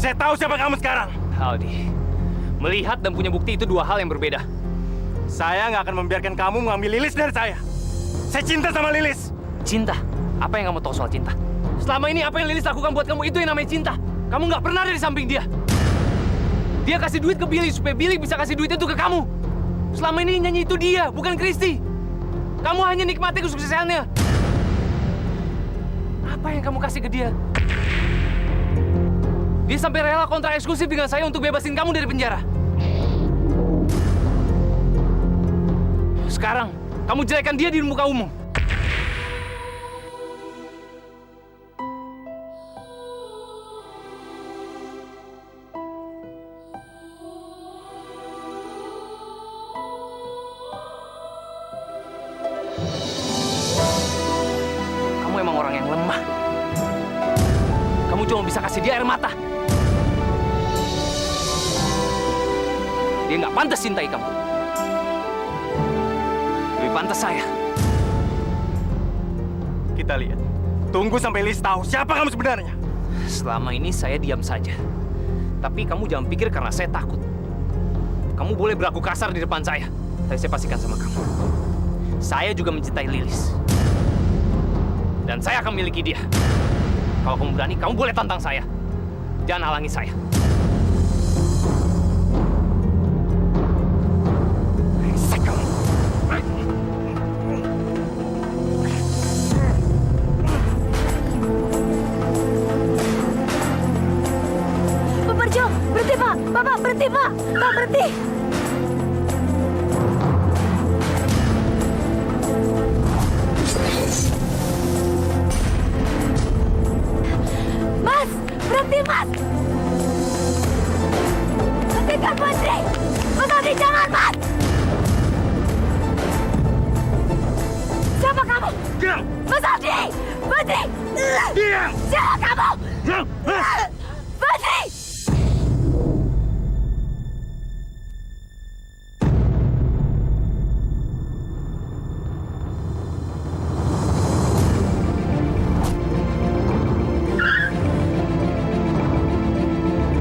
Saya tahu siapa kamu sekarang. Aldi, melihat dan punya bukti itu dua hal yang berbeda. Saya nggak akan membiarkan kamu mengambil Lilis dari saya. Saya cinta sama Lilis. Cinta? Apa yang kamu tahu soal cinta? Selama ini apa yang Lilis lakukan buat kamu itu yang namanya cinta. Kamu nggak pernah ada di samping dia. Dia kasih duit ke Billy supaya Billy bisa kasih duit itu ke kamu. Selama ini nyanyi itu dia, bukan Kristi. Kamu hanya nikmati kesuksesannya. Apa yang kamu kasih ke dia? Dia sampai rela kontrak eksklusif dengan saya untuk bebasin kamu dari penjara. Sekarang, kamu jelekkan dia di muka umum. Kamu emang orang yang lemah. Kamu cuma bisa kasih dia air mata. Dia nggak pantas cintai kamu. Lebih pantas saya. Kita lihat. Tunggu sampai Lilis tahu siapa kamu sebenarnya. Selama ini saya diam saja. Tapi kamu jangan pikir karena saya takut. Kamu boleh berlaku kasar di depan saya. Tapi saya pastikan sama kamu. Saya juga mencintai Lilis. Dan saya akan miliki dia. Kalau kamu berani, kamu boleh tantang saya. Jangan halangi saya. Brengsek kamu. Pak Parjo, berhenti Pak! Bapak berhenti Pak! Pak berhenti! Mas! Berhenti Mas! Hentikan Putri! Mas Aldi jangan Mas! Siapa kamu? Diam! Mas Aldi! Putri! Diam! Siapa kamu? Diam! Putri!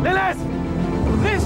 Lilis! Lilis!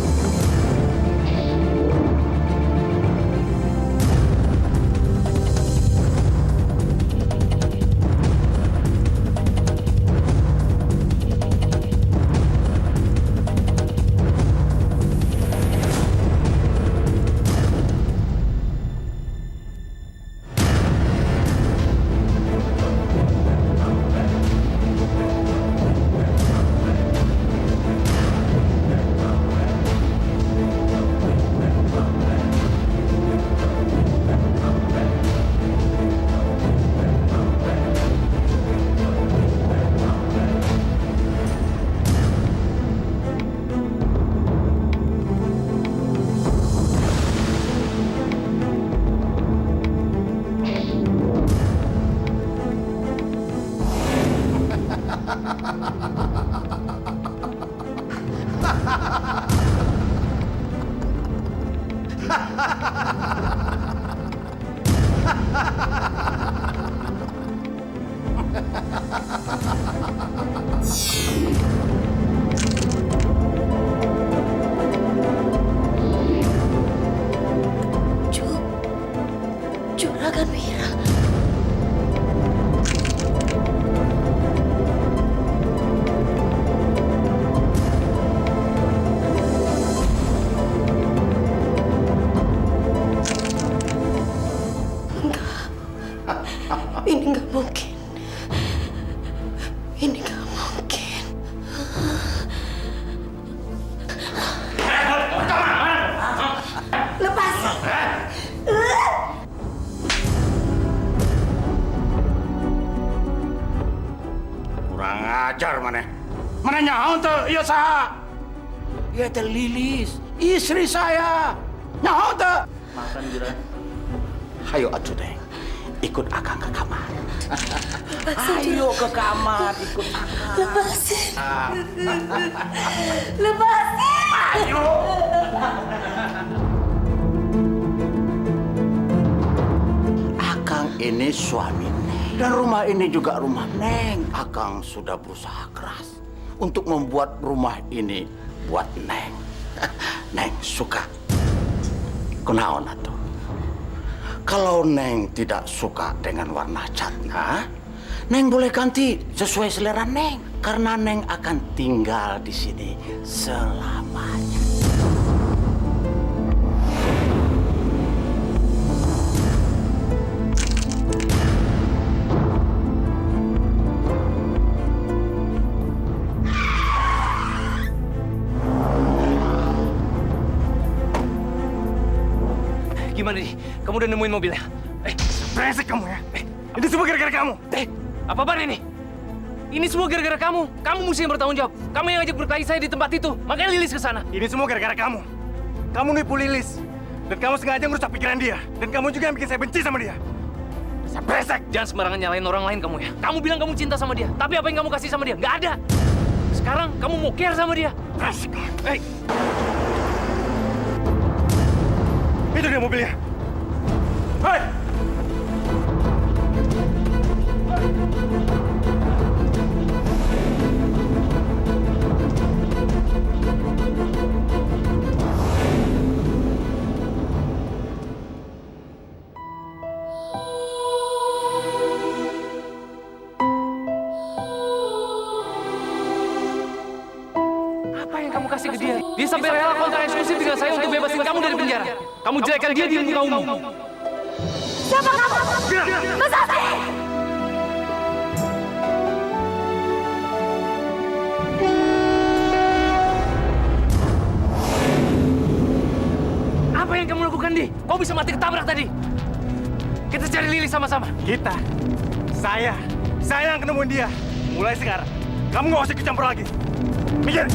Juragan Wira. Ini nggak mungkin. Ini nggak mungkin. Lepas. Kurang ajar mana? Mana nyaho tuh? Iya sah. Iya teh Lilis, istri saya. Nyaho tuh? Makan jura. Hayo atuh deh. Ikut akang ke kamar. Ayo ke kamar, ikut akang. Lepasin. Lepasin. Ayo. Akang ini suami Neng. Dan rumah ini juga rumah Neng. Akang sudah berusaha keras untuk membuat rumah ini buat Neng. Neng suka. Kunaon atuh? Kalau Neng tidak suka dengan warna catnya, Neng boleh ganti sesuai selera Neng. Karena Neng akan tinggal di sini selamanya. Gimana nih? Kamu udah nemuin mobilnya? Brengsek kamu ya. Ini semua gara-gara kamu. Apa-apaan ini? Ini semua gara-gara kamu. Kamu mesti yang bertanggung jawab. Kamu yang ngajak berkelahi saya di tempat itu. Makanya Lilis ke sana. Ini semua gara-gara kamu. Kamu nipu Lilis. Dan kamu sengaja merusak pikiran dia. Dan kamu juga yang bikin saya benci sama dia. Saya brengsek. Jangan sembarangan nyalain orang lain kamu ya. Kamu bilang kamu cinta sama dia. Tapi apa yang kamu kasih sama dia? Nggak ada. Sekarang kamu mau care sama dia. Brengsek. Itu dia mobilnya. Hei! Apa yang kamu kasih ke dia? Dia sampai rela kontrak eksklusif dengan saya untuk bebasin kamu dari penjara. Kamu jelekkan dia di muka umum. Siapa kamu? Mas Asti! Apa yang kamu lakukan, Di? Kau bisa mati ketabrak tadi. Kita cari Lilis sama-sama. Kita. Saya yang kenemuin dia. Mulai sekarang, kamu nggak usah ikut campur lagi. Mikir.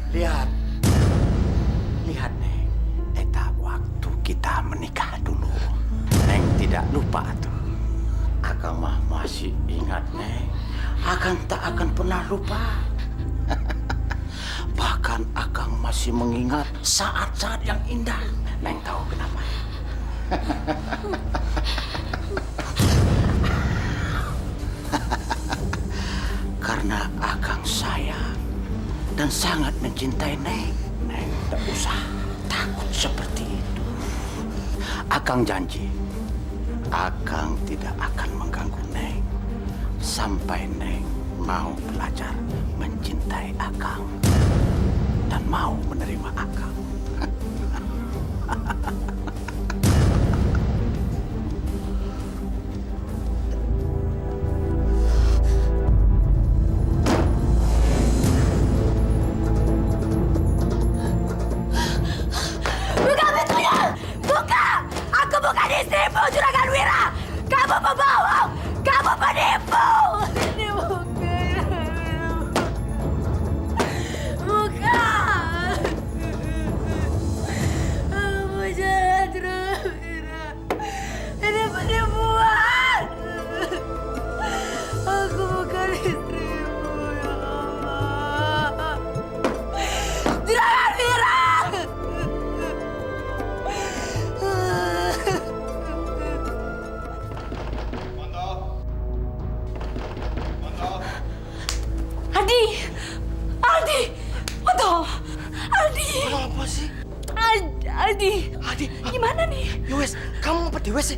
Lihat. Lihat, Neng. Eta waktu kita menikah dulu. Neng tidak lupa tuh. Akang mah masih ingat, Neng. Akang tak akan pernah lupa. Bahkan Akang masih mengingat saat-saat yang indah. Neng tahu kenapa? Karena Akang sayang dan sangat mencintai Neng. Neng tak usah takut seperti itu. Akang janji, Akang tidak akan mengganggu Neng sampai Neng mau belajar mencintai Akang dan mau menerima Akang. sih? Adi, Adi, gimana nih? Yowes, kamu ngumpet di WC.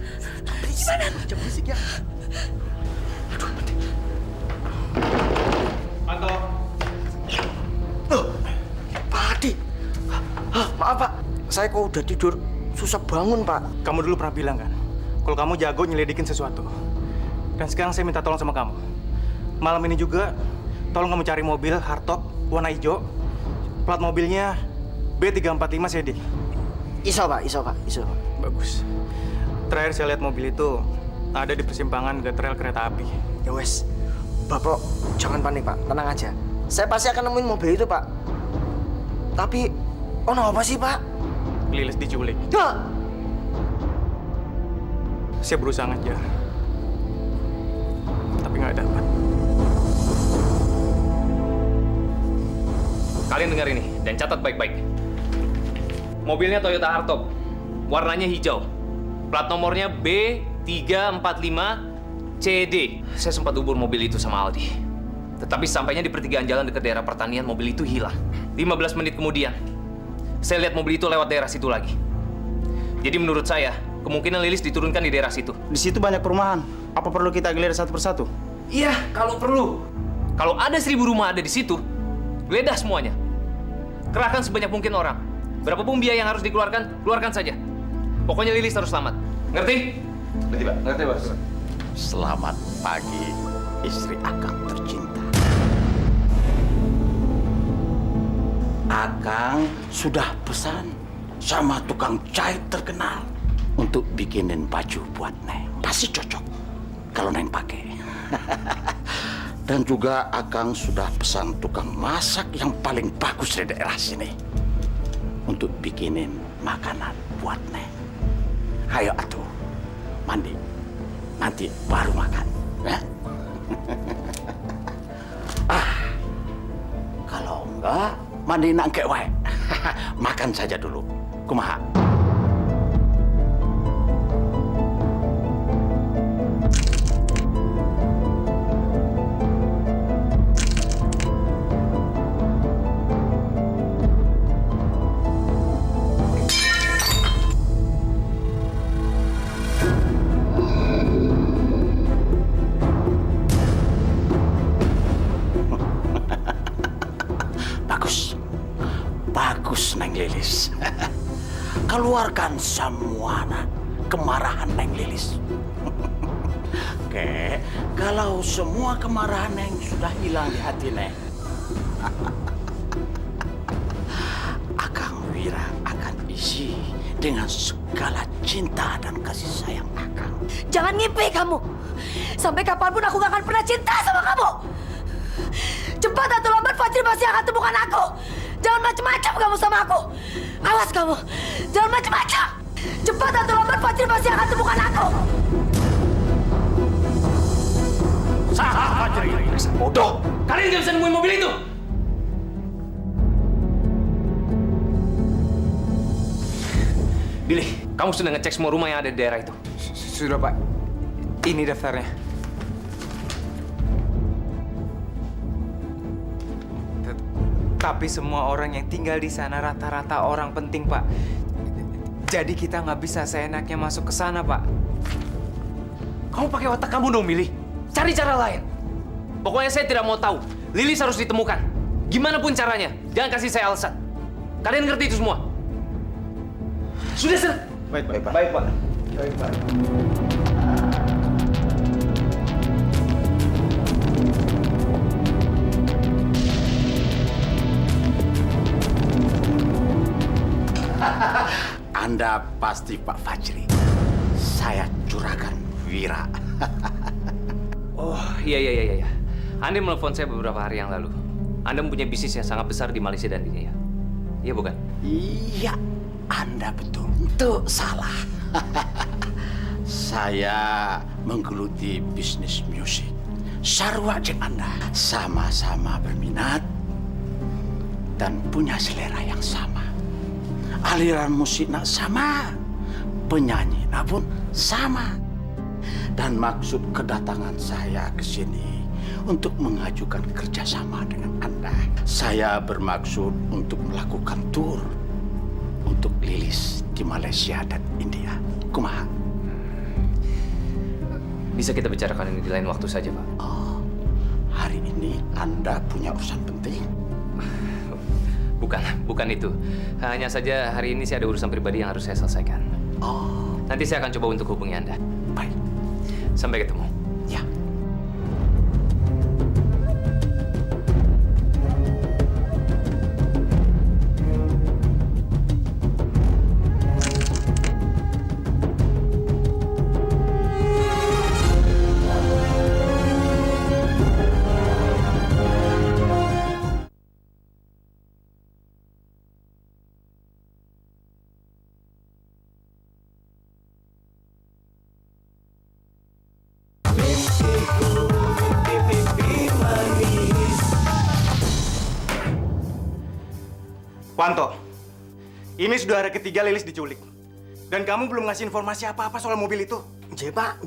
Gimana? Jangan berisik ya. Pantau. Loh, Pak Adi. Maaf Pak, saya kok udah tidur susah bangun Pak. Kamu dulu pernah bilang kan, kalau kamu jago nyelidikin sesuatu. Dan sekarang saya minta tolong sama kamu. Malam ini juga, tolong kamu cari mobil hardtop warna hijau. Plat mobilnya B345 CD. Iso pak. Bagus. Terakhir saya lihat mobil itu ada di persimpangan getrel kereta api. Ya wes, bapak jangan panik pak, tenang aja. Saya pasti akan nemuin mobil itu pak. Tapi, apa sih pak? Lilis diculik. Nah, Saya berusaha ngejar, tapi nggak dapat. Kalian dengar ini dan catat baik-baik. Mobilnya Toyota Hardtop, warnanya hijau. Plat nomornya B345CD. Saya sempat hubur mobil itu sama Aldi. Tetapi sampainya di pertigaan jalan dekat daerah pertanian, mobil itu hilang. 15 menit kemudian, saya lihat mobil itu lewat daerah situ lagi. Jadi menurut saya, kemungkinan Lilis diturunkan di daerah situ. Di situ banyak perumahan. Apa perlu kita geledah satu persatu? Iya, kalau perlu. Kalau ada 1000 rumah ada di situ, geledah semuanya. Kerahkan sebanyak mungkin orang. Berapapun biaya yang harus dikeluarkan, keluarkan saja. Pokoknya Lilis harus selamat. Ngerti? Ngerti, Pak. Ngerti, Bos. Selamat pagi, istri Akang tercinta. Akang sudah pesan sama tukang jahit terkenal untuk bikinin baju buat Neng. Pasti cocok kalau Neng pakai. Dan juga Akang sudah pesan tukang masak yang paling bagus di daerah sini untuk bikinin makanan buat Neng. Ayo atuh, mandi. Nanti baru makan. Ya? Kalau enggak, mandi nangke wae. Makan saja dulu. Kumaha? Bagus, Neng Lilis. Keluarkan semua kemarahan Neng Lilis. Oke, kalau semua kemarahan Neng sudah hilang di hati Neng, Akang Wira akan isi dengan segala cinta dan kasih sayang Akang. Jangan ngimpi kamu. Sampai kapanpun aku gak akan pernah cinta sama kamu. Cepat atau lambat Fajri pasti akan temukan aku. Jangan macam-macam kamu sama aku. Awas kamu. Jangan macam-macam. Cepat atau lambat Fajri pasti akan temukan aku. Saha Fajri? Bodoh. Kalian nggak bisa nemuin mobil itu. Billy, kamu sudah ngecek semua rumah yang ada di daerah itu? Sudah Pak. Ini daftarnya. Tapi semua orang yang tinggal di sana rata-rata orang penting, Pak. Jadi kita nggak bisa seenaknya masuk ke sana, Pak. Kamu pakai otak kamu dong, Billy. Cari cara lain. Pokoknya saya tidak mau tahu. Lilis harus ditemukan. Gimana pun caranya. Jangan kasih saya alasan. Kalian ngerti itu semua? Sudah, Sir. Baik, Pak. Baik, Pak. Baik, Pak. Anda pasti Pak Fajri. Saya Juragan Wira. Oh, iya. Anda menelpon saya beberapa hari yang lalu. Anda mempunyai bisnis yang sangat besar di Malaysia dan India. Iya, bukan? Iya, Anda betul. Itu salah. Saya menggeluti bisnis musik. Sarwa jeung Anda sama-sama berminat dan punya selera yang sama. Aliran musiknya sama, penyanyinya pun sama. Dan maksud kedatangan saya ke sini untuk mengajukan kerjasama dengan Anda. Saya bermaksud untuk melakukan tur di Malaysia dan India. Kumaha? Bisa kita bicarakan ini di lain waktu saja, Pak. Oh, hari ini Anda punya urusan penting? Bukan itu. Hanya saja hari ini saya ada urusan pribadi yang harus saya selesaikan. Oh, Nanti saya akan coba untuk hubungi Anda. baik. Sampai ketemu. Ya. Wanto, ini sudah hari ketiga Lilis diculik. Dan kamu belum ngasih informasi apa-apa soal mobil itu. J, Pak.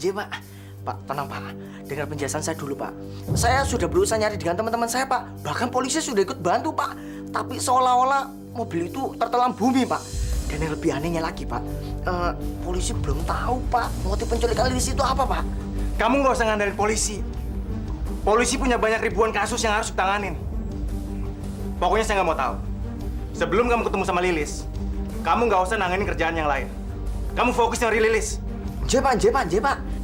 Pak, tenang, Pak. Dengar penjelasan saya dulu, Pak. Saya sudah berusaha nyari dengan teman-teman saya, Pak. Bahkan polisi sudah ikut bantu, Pak. Tapi seolah-olah mobil itu tertelan bumi, Pak. Dan yang lebih anehnya lagi, Pak. Polisi belum tahu, Pak, motif penculikan Lilis itu apa, Pak. Kamu nggak usah ngandelin polisi. Polisi punya banyak ribuan kasus yang harus ditanganin. Pokoknya saya nggak mau tahu. Sebelum kamu ketemu sama Lilis, kamu nggak usah nanganin kerjaan yang lain. Kamu fokus nyari Lilis. J, Pak.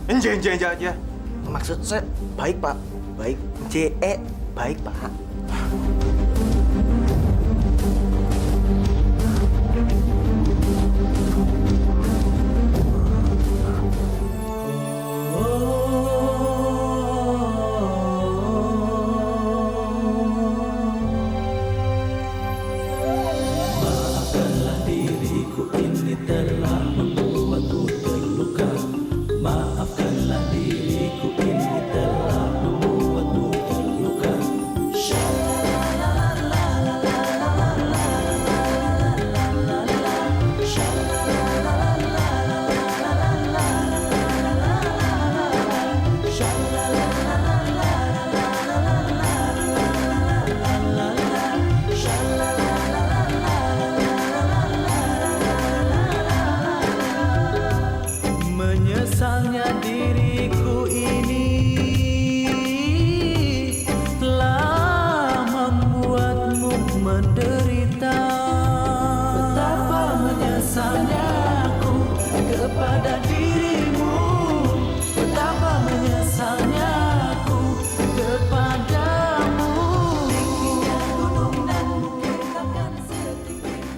Enje aja. Maksud saya baik, Pak. Baik. J-E, baik, Pak. Menyesalnya diriku ini telah membuatmu menderita. Betapa menyesalnya aku kepada dirimu. Betapa menyesalnya aku kepadamu.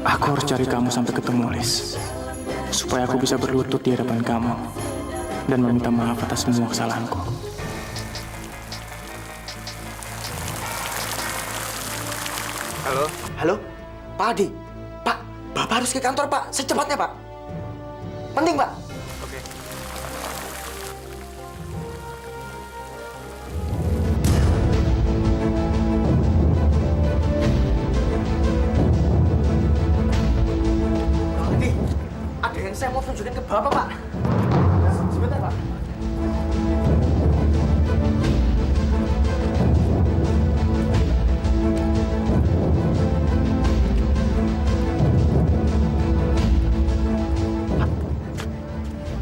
Aku harus cari kamu sampai ketemu, Lis. Supaya aku bisa berlutut di hadapan kamu dan meminta maaf atas semua kesalahanku. Halo? Pak Adi? Pak, Bapak harus ke kantor, Pak. Secepatnya, Pak. Penting, Pak. Oke. Pak Adi, ada yang saya mau tunjukin ke Bapak, Pak. Sebentar, Pak.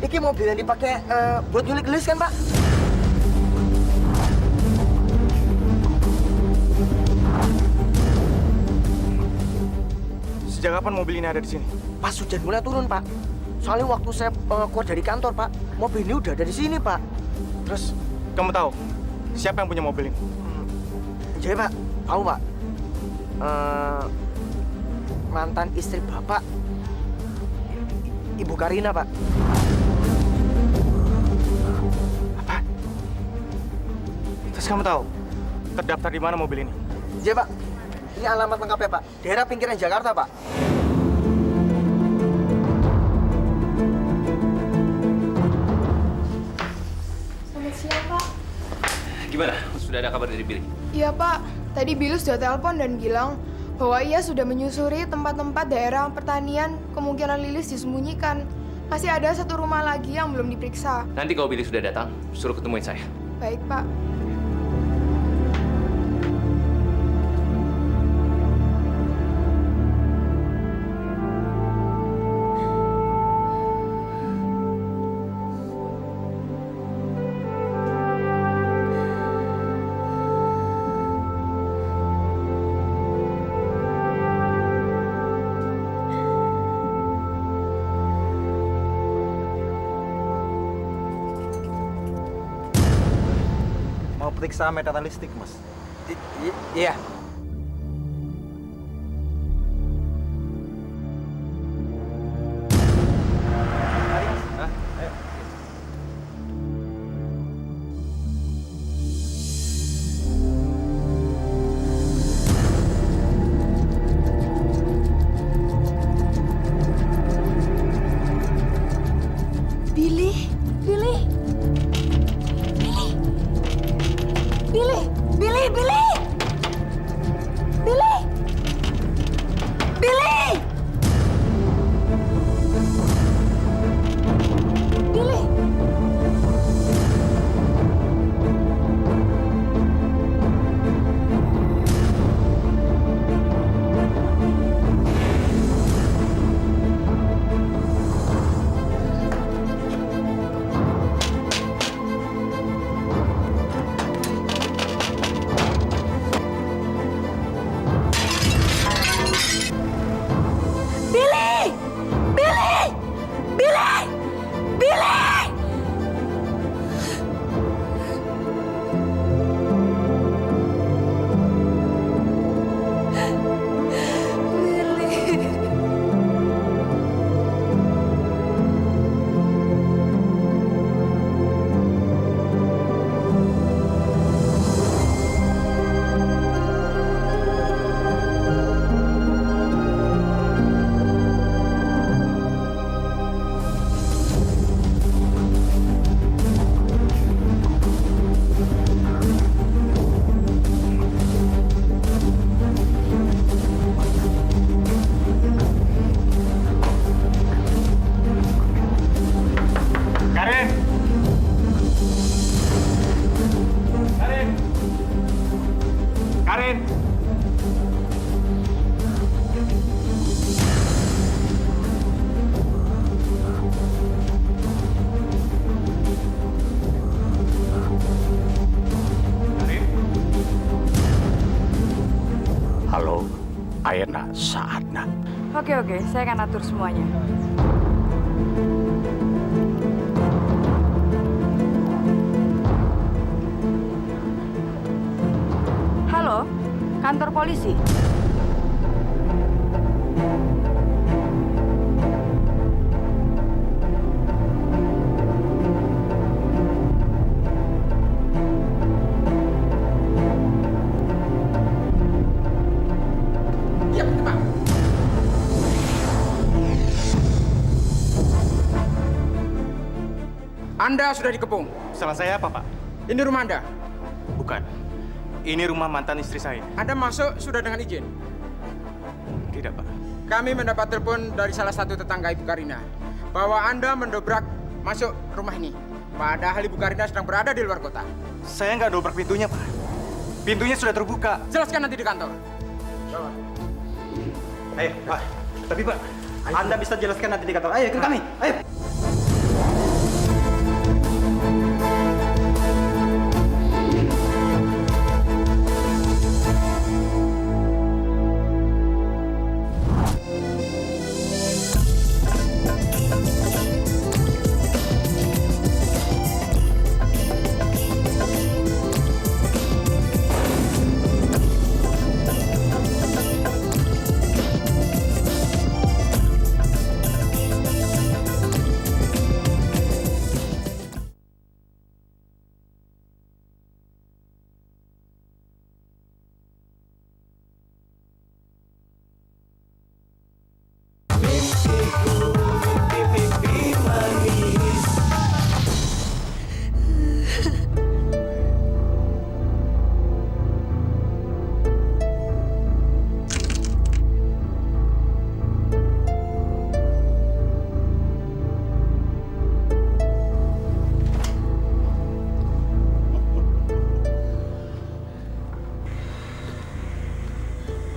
Ini mobil yang dipakai buat nyulik Lilis kan, Pak? Sejak kapan mobil ini ada di sini? Pas hujan mulai turun, Pak. Soalnya waktu saya keluar dari kantor, Pak, mobil ini udah ada di sini, Pak. Terus, kamu tahu siapa yang punya mobil ini? Jadi, Pak, tahu, Pak. Mantan istri Bapak, Ibu Karina, Pak. Apa? Terus kamu tahu terdaftar di mana mobil ini? Iya, Pak. Ini alamat lengkapnya, Pak. Daerah pinggiran Jakarta, Pak. Selamat siang, Pak. Gimana? Sudah ada kabar dari Billy? Iya, Pak. Tadi Billy sudah telepon dan bilang bahwa ia sudah menyusuri tempat-tempat daerah pertanian kemungkinan Lilis disembunyikan. Masih ada satu rumah lagi yang belum diperiksa. Nanti kalau Billy sudah datang, suruh ketemuin saya. Baik, Pak. periksa metalistik, Mas. Iya. Billy, Billy, Billy, Billy, Billy, Billy, Billy, Billy, Billy. Billy! Billy! Billy! Billy! Billy. Karin! Karin! Karin! Karin? Halo, Ayana saatna. Oke, saya akan atur semuanya. Halo, kantor polisi. Iya, Pak. Anda sudah dikepung. Salah saya apa, Pak? Ini rumah Anda. Bukan. Ini rumah mantan istri saya. Anda masuk sudah dengan izin. Tidak, Pak. Kami mendapat telepon dari salah satu tetangga Ibu Karina bahwa Anda mendobrak masuk rumah ini. Padahal Ibu Karina sedang berada di luar kota. Saya nggak dobrak pintunya, Pak. Pintunya sudah terbuka. Jelaskan nanti di kantor. Bawa. Ayo, Pak. Tapi, Pak, Anda bisa jelaskan nanti di kantor. Ayo, ikut kami. Ayo.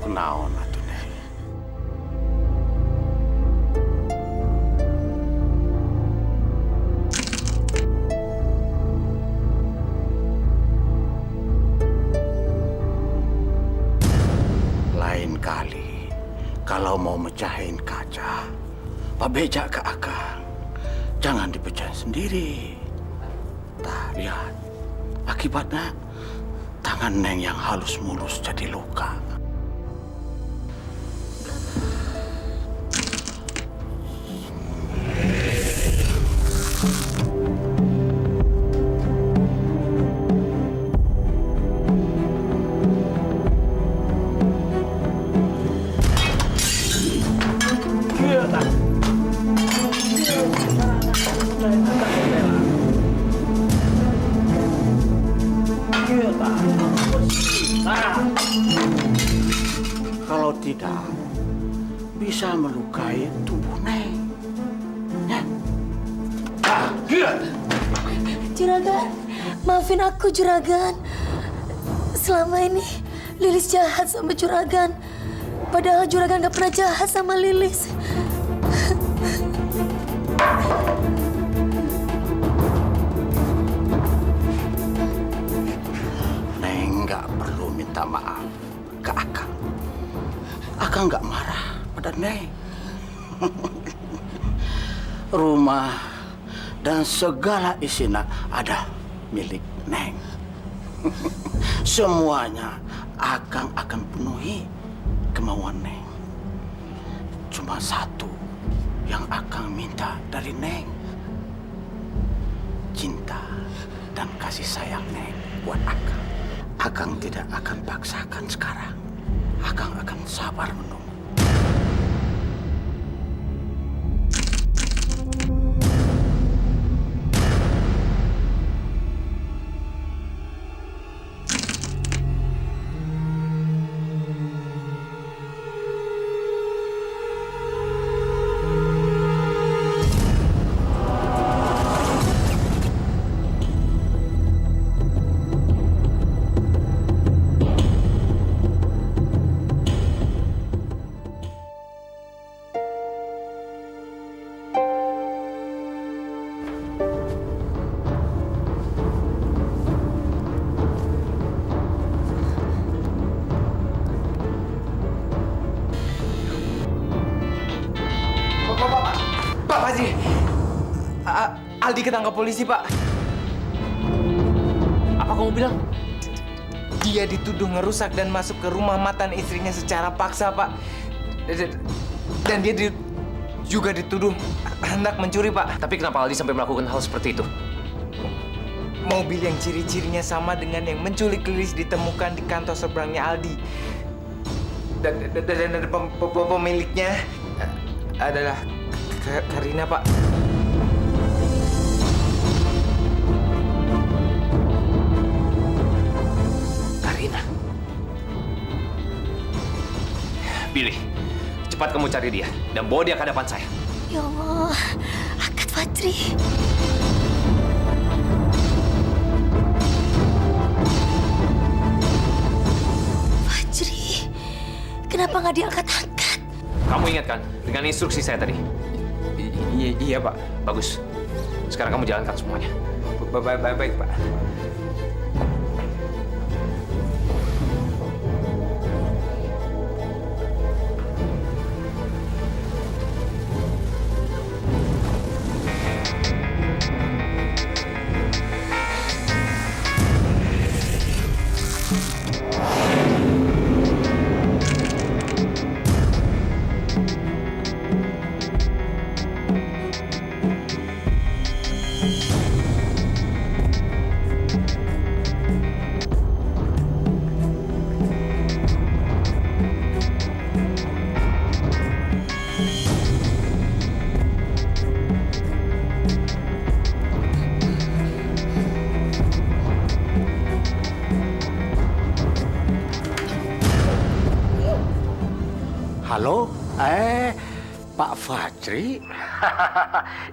Kunaon atuh Nyai? Lain kali kalau mau mecahin kaca, Pak beja ke akang. Jangan dipecahin sendiri. Tah, lihat. Akibatnya tangan Neng yang halus mulus jadi luka. Kalau tidak, bisa melukai tubuh Neng. Juragan, maafin aku Juragan. Selama ini Lilis jahat sama Juragan. Padahal Juragan gak pernah jahat sama Lilis. Neng nggak perlu minta maaf ke Akang. Akang nggak marah pada Neng. Rumah dan segala isinya ada milik Neng. Semuanya Akang akan penuhi kemauan Neng. Cuma satu yang Akang minta dari Neng. Cinta dan kasih sayang Neng buat Akang. Akang tidak akan paksakan sekarang. Akang akan sabar menunggu. Pak Fajri, Aldi ketangkap polisi, Pak. Apa kamu bilang? Dia dituduh ngerusak dan masuk ke rumah mantan istrinya secara paksa, Pak. Dan dia juga dituduh hendak mencuri, Pak. Tapi kenapa Aldi sampai melakukan hal seperti itu? Mobil yang ciri-cirinya sama dengan yang menculik Lilis ditemukan di kantor seberangnya Aldi. Dan pemiliknya adalah Karina, Pak. Karina. Billy, cepat kamu cari dia dan bawa dia ke hadapan saya. Ya Allah, angkat Fajri. Fajri, kenapa nggak diangkat-angkat? Kamu ingat kan dengan instruksi saya tadi? Iya, Pak. Bagus. Sekarang kamu jalankan semuanya. Baik, Pak. Halo, Pak Fajri.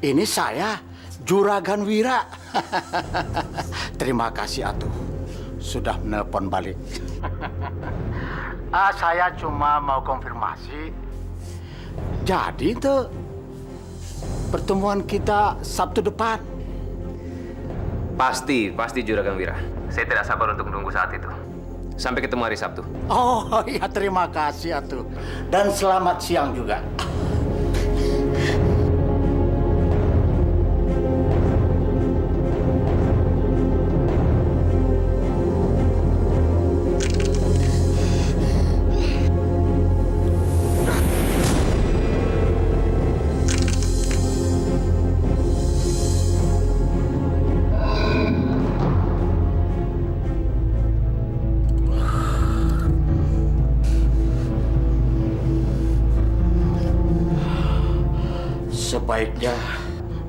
Ini saya, Juragan Wira. Terima kasih atuh, sudah menelpon balik. Saya cuma mau konfirmasi. Jadi tuh pertemuan kita Sabtu depan. Pasti Juragan Wira. Saya tidak sabar untuk menunggu saat itu. Sampai ketemu hari Sabtu. Oh iya, terima kasih atuh. Dan selamat siang juga. Sebaiknya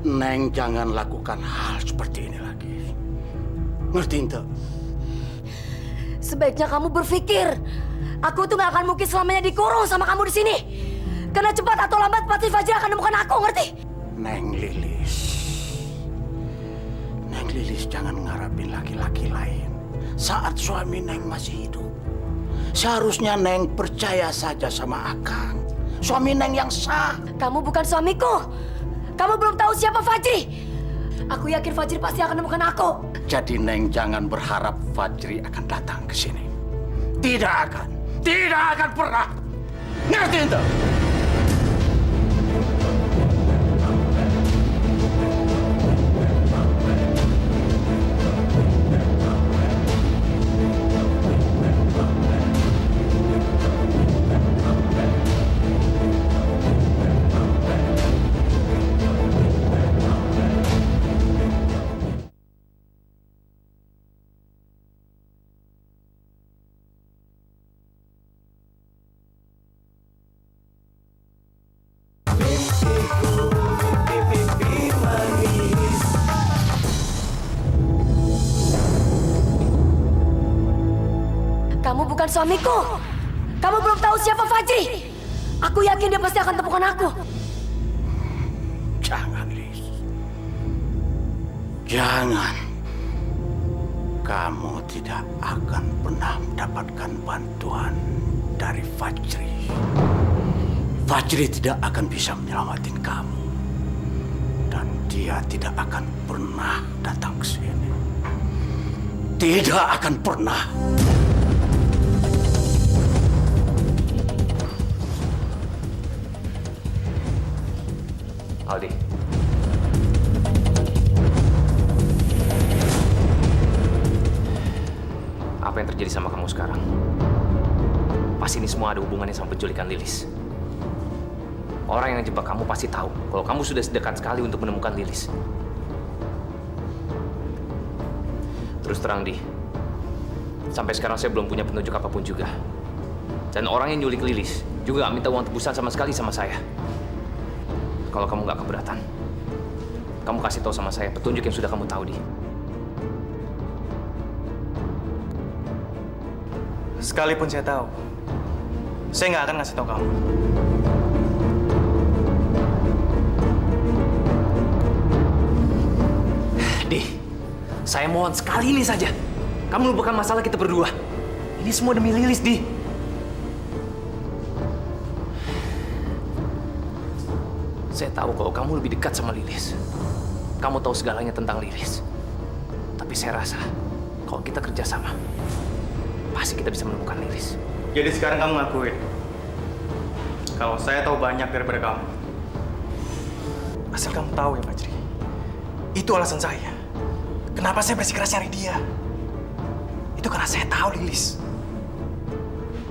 Neng jangan lakukan hal seperti ini lagi. Ngerti ente? Sebaiknya kamu berpikir, aku tuh gak akan mungkin selamanya dikurung sama kamu di sini. Karena cepat atau lambat pasti Fajri akan menemukan aku, ngerti? Neng Lilis jangan ngarapin laki-laki lain saat suami Neng masih hidup. Seharusnya Neng percaya saja sama Akang. Suami Neng yang sah. Kamu bukan suamiku. Kamu belum tahu siapa Fajri. Aku yakin Fajri pasti akan menemukan aku. Jadi Neng jangan berharap Fajri akan datang ke sini. Tidak akan pernah. Ngerti ente? Kamu bukan suamiku. Kamu belum tahu siapa Fajri. Aku yakin dia pasti akan temukan aku. Jangan, Lis. Jangan. Kamu tidak akan pernah mendapatkan bantuan dari Fajri. Fajri tidak akan bisa menyelamatin kamu. Dan dia tidak akan pernah datang ke sini. Tidak akan pernah. Aldi. Apa yang terjadi sama kamu sekarang? Pasti ini semua ada hubungannya sama penculikan Lilis. Orang yang jebak kamu pasti tahu kalau kamu sudah sedekat sekali untuk menemukan Lilis. Terus terang, Di. Sampai sekarang saya belum punya petunjuk apapun juga. Dan orang yang nyulik Lilis juga gak minta uang tebusan sama sekali sama saya. Kalau kamu nggak keberatan, kamu kasih tahu sama saya petunjuk yang sudah kamu tahu, Di. Sekalipun saya tahu, saya nggak akan ngasih tahu kamu. Di, saya mohon sekali ini saja. Kamu lupakan masalah kita berdua. Ini semua demi Lilis, Di. Saya tahu kalau kamu lebih dekat sama Lilis. Kamu tahu segalanya tentang Lilis. Tapi saya rasa kalau kita kerjasama, pasti kita bisa menemukan Lilis. Jadi sekarang kamu ngakuin kalau saya tahu banyak daripada kamu. Asal kamu tahu ya, Fajri. Itu alasan saya. Kenapa saya bersikeras nyari dia? Itu karena saya tahu Lilis.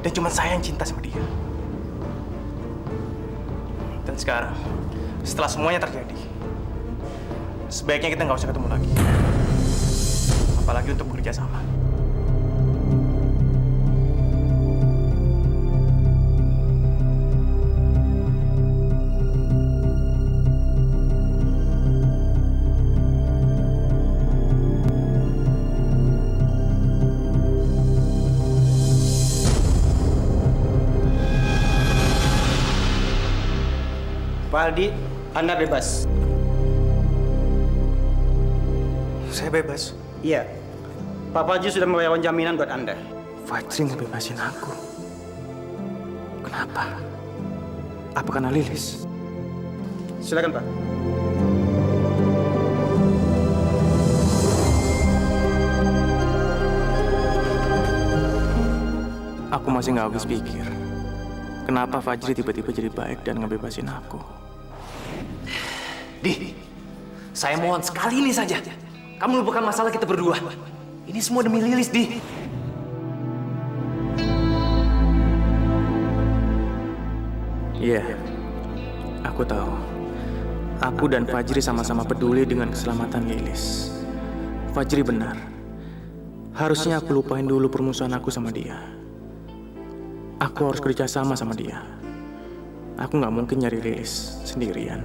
Dan cuma saya yang cinta sama dia. Dan sekarang, setelah semuanya terjadi, sebaiknya kita nggak usah ketemu lagi. Apalagi untuk bekerja sama. Pak Aldi, Anda bebas. Saya bebas. Iya. Pak Fajri sudah membayarkan jaminan buat Anda. Fajri ngebebasin aku. Kenapa? Apa karena Lilis? Silakan, Pak. Aku masih nggak habis pikir. Kenapa Fajri tiba-tiba jadi baik dan ngebebasin aku? Di, saya mohon sekali ini saja. Kamu lupakan masalah kita berdua. Ini semua demi Lilis, Di. Iya, aku tahu. Aku dan Fajri sama-sama peduli dengan keselamatan Lilis. Fajri benar. Harusnya aku lupain dulu permusuhan aku sama dia. Aku harus kerja sama dia. Aku nggak mungkin nyari Lilis sendirian.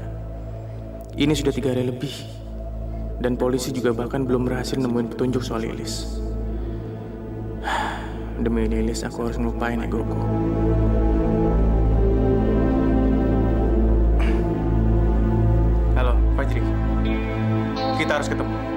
Ini sudah 3 hari lebih. Dan polisi juga bahkan belum berhasil nemuin petunjuk soal Lilis. Demi Lilis, aku harus ngelupain egoku. Halo, Fajri. Kita harus ketemu.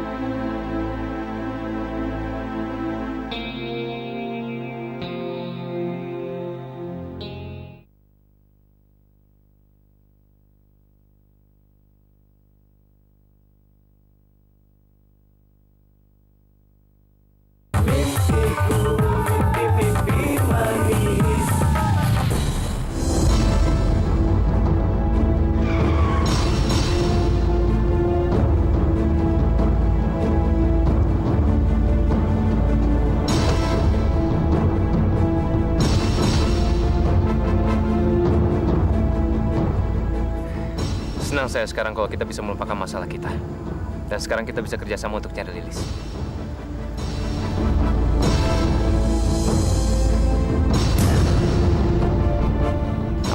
Senang saya sekarang kalau kita bisa melupakan masalah kita. Dan sekarang kita bisa kerjasama untuk cari Lilis.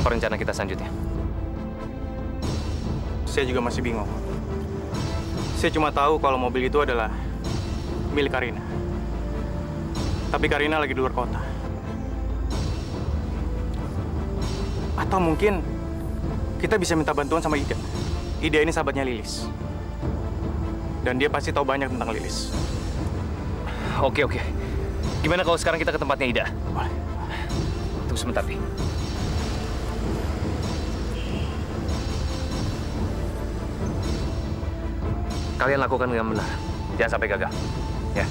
Apa rencana kita selanjutnya? Saya juga masih bingung. Saya cuma tahu kalau mobil itu adalah milik Karina. Tapi Karina lagi di luar kota. Atau mungkin kita bisa minta bantuan sama Ida. Ida ini sahabatnya Lilis. Dan dia pasti tahu banyak tentang Lilis. Oke. Gimana kalau sekarang kita ke tempatnya Ida? Boleh. Tunggu sebentar, Pi. Kalian lakukan dengan benar. Jangan sampai gagal. Ya.